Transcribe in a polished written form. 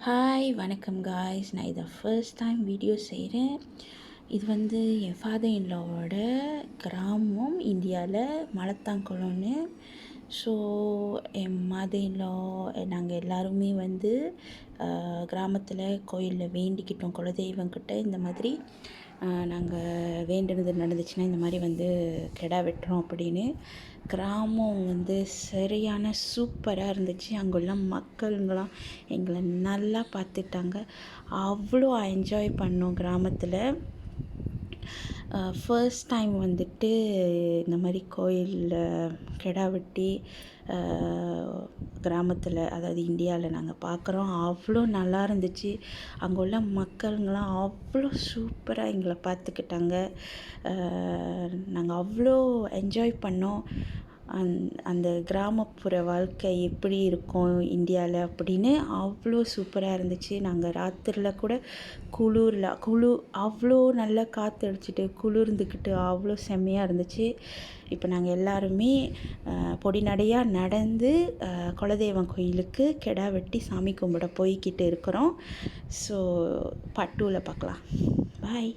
Hi வணக்கம் guys. நான் இதை ஃபர்ஸ்ட் டைம் வீடியோ செய்கிறேன். இது வந்து என் ஃபாதர் இன்லாவோட கிராமம், இந்தியாவில் மலத்தாங்குளம்னு. ஸோ என் மதர் இன்லா நாங்கள் எல்லாருமே வந்து கிராமத்தில் கோயிலில் வேண்டிக்கிட்டோம் குலதெய்வங்கிட்ட. இந்த மாதிரி நாங்கள் வேண்டுனது நடந்துச்சுன்னா இந்த மாதிரி வந்து கெடா வெட்டுறோம் அப்படின்னு. கிராமம் வந்து சரியான சூப்பராக இருந்துச்சு. அங்குள்ள மக்களுங்களாம் எங்களை நல்லா பார்த்துட்டாங்க. அவ்வளோ என்ஜாய் பண்ணோம் கிராமத்தில். ஃபர்ஸ்ட் டைம் வந்துட்டு இந்த மாதிரி கோயிலில் கெடா வெட்டி கிராமத்தில், அதாவது இந்தியாவில் நாங்கள் பார்க்குறோம். அவ்வளோ நல்லா இருந்துச்சு. அங்கே உள்ள மக்களுங்களாம் அவ்வளோ சூப்பராக எங்களை பார்த்துக்கிட்டாங்க. நாங்கள் அவ்வளோ என்ஜாய் பண்ணோம். அந்த கிராமப்புற வாழ்க்கை எப்படி இருக்கும் இந்தியாவில் அப்படின்னு அவ்வளோ சூப்பராக இருந்துச்சு. நாங்கள் ராத்திரியில் கூட அவ்வளோ நல்லா காற்று அடிச்சுட்டு குளிர்ந்துக்கிட்டு அவ்வளோ செம்மையாக இருந்துச்சு. இப்போ நாங்கள் எல்லாருமே பொடி நடையாக நடந்து குலதெய்வம் கோயிலுக்கு கெடா வெட்டி சாமி கும்பிட போய்கிட்டு இருக்கிறோம். ஸோ பார்ட் 2ல பார்க்கலாம். பாய்.